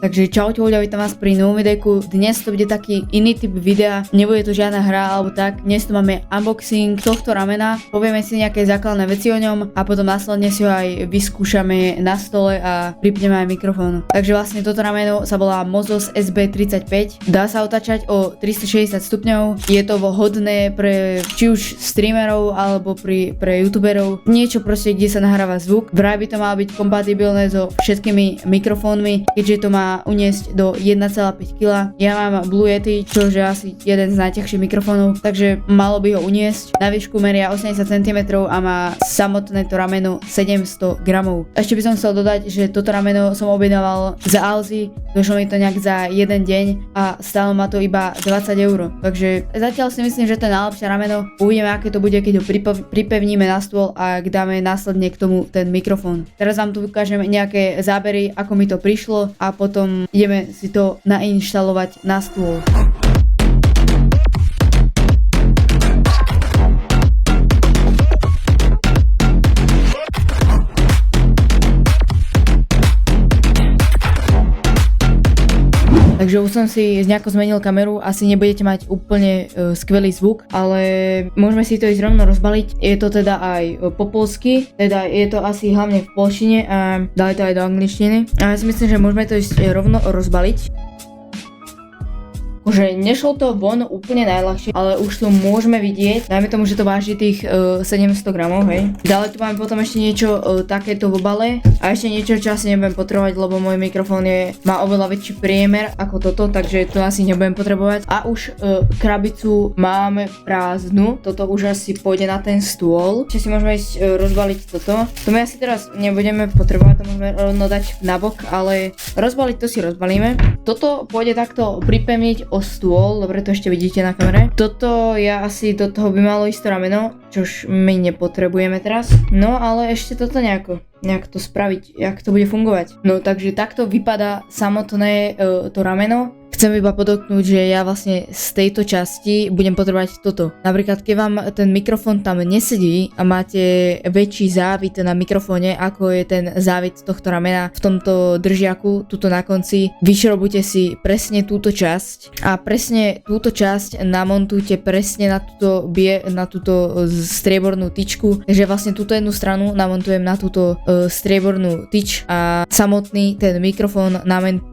Takže čaute ľudia, vítam vás pri novom videjku. Dnes to bude taký iný typ videa, nebude to žiadna hra alebo tak. Dnes tu máme unboxing tohto ramena, povieme si nejaké základné veci o ňom a potom následne si ho aj vyskúšame na stole a pripneme aj mikrofón. Takže vlastne toto rameno sa volá Mozos SB35, dá sa otáčať o 360 stupňov, je to vhodné pre či už streamerov alebo pre youtuberov, niečo proste, kde sa nahráva zvuk. Vraj by to malo byť kompatibilné so všetkými mikrofónmi, keďže to má uniesť do 1,5 kg. Ja mám Blue Yeti, čo je asi jeden z najťažších mikrofónov, takže malo by ho uniesť. Na výšku meria 80 cm a má samotné to rameno 700 g. Ešte by som chcel dodať, že toto rameno som objednával za Alzi, došlo mi to nejak za jeden deň a stálo ma to iba 20 €. Takže zatiaľ si myslím, že to je najlepšie rameno. Uvidíme, aké to bude, keď ho pripevníme na stôl a ak dáme následne k tomu ten mikrofón. Teraz vám tu ukážem nejaké zábery, ako mi to prišlo a potom ideme si to nainštalovať na stôl. Takže už som si nejako zmenil kameru, asi nebudete mať úplne skvelý zvuk, ale môžeme si to ísť rovno rozbaliť. Je to teda aj po polsky, teda je to asi hlavne v polštine a dali to aj do angličtiny. A ja si myslím, že môžeme to ísť rovno rozbaliť. Že nešlo to von úplne najľahšie, ale už tu môžeme vidieť, dajme tomu, že to váži tých 700 g, hej. Ďalej tu máme potom ešte niečo takéto v obale a ešte niečo, čo asi nebudem potrebovať, lebo môj mikrofón má oveľa väčší priemer ako toto, takže to asi nebudem potrebovať. A už krabicu máme prázdnu, toto už asi pôjde na ten stôl. Čiže si môžeme ísť rozbaliť toto. To my asi teraz nebudeme potrebovať, to môžeme rovno dať nabok, ale rozbaliť to si rozbalíme. Toto pôjde takto pripevniť o stôl, dobre, to ešte vidíte na kamere. Toto ja asi do toho by malo ísť to rameno, čož my nepotrebujeme teraz. No ale ešte toto nejako to spraviť, jak to bude fungovať. No takže takto vypadá samotné to rameno. Chcem iba podotknúť, že ja vlastne z tejto časti budem potrebovať toto. Napríklad, keď vám ten mikrofón tam nesedí a máte väčší závit na mikrofóne, ako je ten závit tohto ramena v tomto držiaku, tuto na konci, vyšrobujte si presne túto časť a presne túto časť namontujte presne na túto striebornú tyčku. Takže vlastne túto jednu stranu namontujem na túto striebornú tyč a samotný ten mikrofón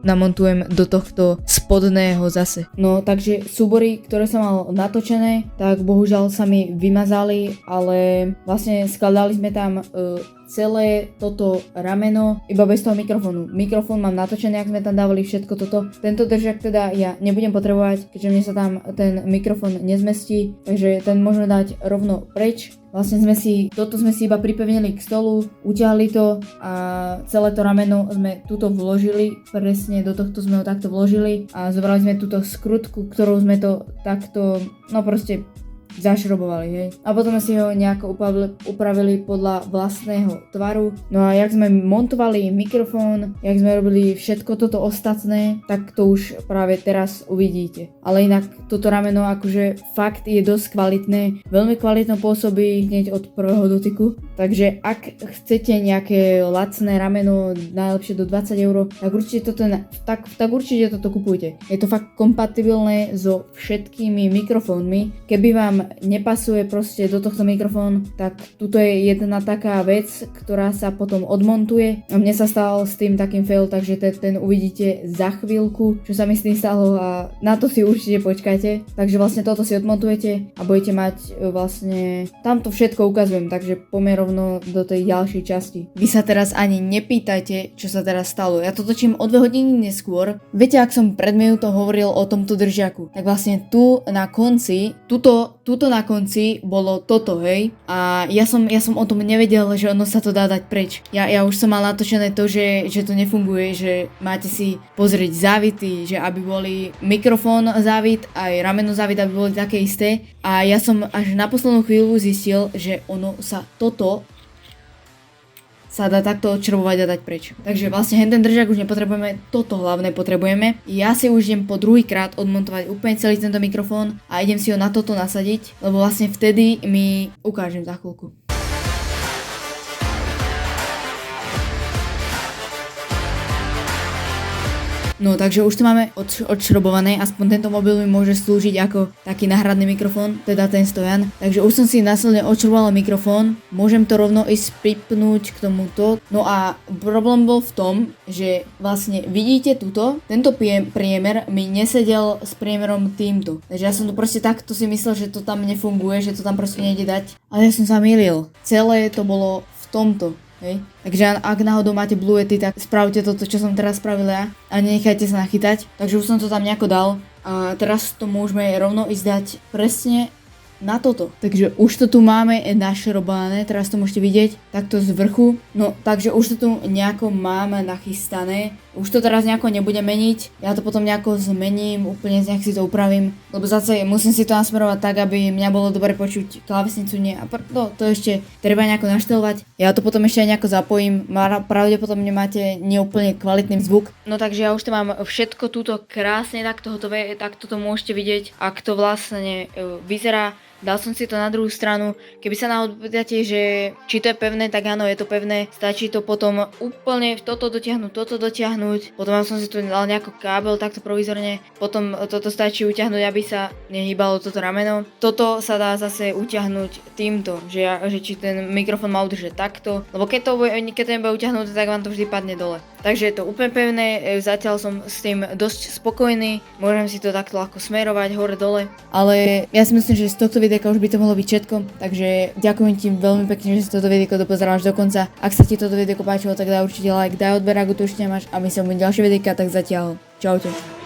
namontujem do tohto spodného zase. No takže súbory, ktoré som mal natočené, tak bohužiaľ sa mi vymazali, ale vlastne skladali sme tam celé toto rameno iba bez toho mikrofónu. Mikrofón mám natočený, ak sme tam dávali všetko toto. Tento držak teda ja nebudem potrebovať, keďže mne sa tam ten mikrofón nezmestí, takže ten môžeme dať rovno preč. Vlastne toto sme si iba pripevnili k stolu, utiahli to a celé to rameno sme tuto vložili, presne do tohto sme ho takto vložili a zobrali sme túto skrutku, ktorou sme to takto, no proste zašrobovali, hej. A potom sme si ho nejako upravili podľa vlastného tvaru. No a jak sme montovali mikrofón, jak sme robili všetko toto ostatné, tak to už práve teraz uvidíte. Ale inak toto rameno akože fakt je dosť kvalitné, veľmi kvalitno pôsobí hneď od prvého dotyku. Takže ak chcete nejaké lacné rameno, najlepšie do 20 €, tak určite toto kupujte. Je to fakt kompatibilné so všetkými mikrofónmi. Keby vám nepasuje proste do tohto mikrofón, tak tuto je jedna taká vec, ktorá sa potom odmontuje. A mne sa stal s tým takým fail, takže ten uvidíte za chvíľku, čo sa mi s tým stalo a na to si určite počkajte. Takže vlastne toto si odmontujete a budete mať vlastne, tamto všetko ukazujem, takže poďme rovno do tej ďalšej časti. Vy sa teraz ani nepýtajte, čo sa teraz stalo. Ja to točím o 2 hodiny neskôr. Viete, ak som pred minútou hovoril o tomto držiaku, tak vlastne tu na konci, tuto na konci bolo toto, hej. A ja som o tom nevedel, že ono sa to dá dať preč. Ja už som mal natočené to, že to nefunguje, že máte si pozrieť závity, že aby boli mikrofón závit, aj rameno závit, aby boli také isté. A ja som až na poslednú chvíľu zistil, že ono sa toto sa dá takto odčerbovať a dať preč. Takže vlastne ten držak už nepotrebujeme, toto hlavné potrebujeme. Ja si už idem po druhýkrát odmontovať úplne celý tento mikrofón a idem si ho na toto nasadiť, lebo vlastne vtedy mi ukážem za chvíľku. No takže už to máme odšrobované, aspoň tento mobil mi môže slúžiť ako taký náhradný mikrofón, teda ten stojan. Takže už som si následne odšroboval mikrofón, môžem to rovno ísť pripnúť k tomuto. No a problém bol v tom, že vlastne vidíte tuto, tento priemer mi nesedel s priemerom týmto. Takže ja som to proste takto si myslel, že to tam nefunguje, že to tam proste nejde dať. Ale ja som sa mýlil. Celé to bolo v tomto. Hej. Takže ak náhodou máte Blue Yeti, tak spravte toto, čo som teraz spravil ja a nenechajte sa nachytať. Takže už som to tam nejako dal a teraz to môžeme rovno ísť dať presne na toto. Takže už to tu máme našrobané, teraz to môžete vidieť takto z vrchu. No takže už to tu nejako máme nachystané. Už to teraz nejako nebudem meniť, ja to potom nejako zmením, úplne nejak si to upravím, lebo zase musím si to nasmerovať tak, aby mňa bolo dobre počuť klávesnicu, nie, a to ešte treba nejako naštelovať. Ja to potom ešte aj nejako zapojím, pravdepodobne máte neúplne kvalitný zvuk. No takže ja už to mám všetko túto krásne takto hotové, takto to môžete vidieť, ak to vlastne vyzerá. Dal som si to na druhú stranu, keby sa náhodou pýtate, že či to je pevné, tak áno, je to pevné, stačí to potom úplne toto dotiahnuť, potom som si tu dal nejaký kábel takto provizorne, potom toto stačí utiahnuť, aby sa nehýbalo toto rameno. Toto sa dá zase utiahnuť týmto, že či ten mikrofón má udržať takto, lebo keď to nebude utiahnuté, tak vám to vždy padne dole. Takže je to úplne pevné, zatiaľ som s tým dosť spokojný, môžem si to takto ľahko smerovať hore dole, ale ja si myslím, že z tohto videa už by to mohlo byť všetko, takže ďakujem ti veľmi pekne, že si toto videjko dopozeral až do konca. Ak sa ti toto videjko páčilo, tak daj určite like, daj odber, ak to už nemáš a my sa uvidíme ďalšie videjka, tak zatiaľ čaute.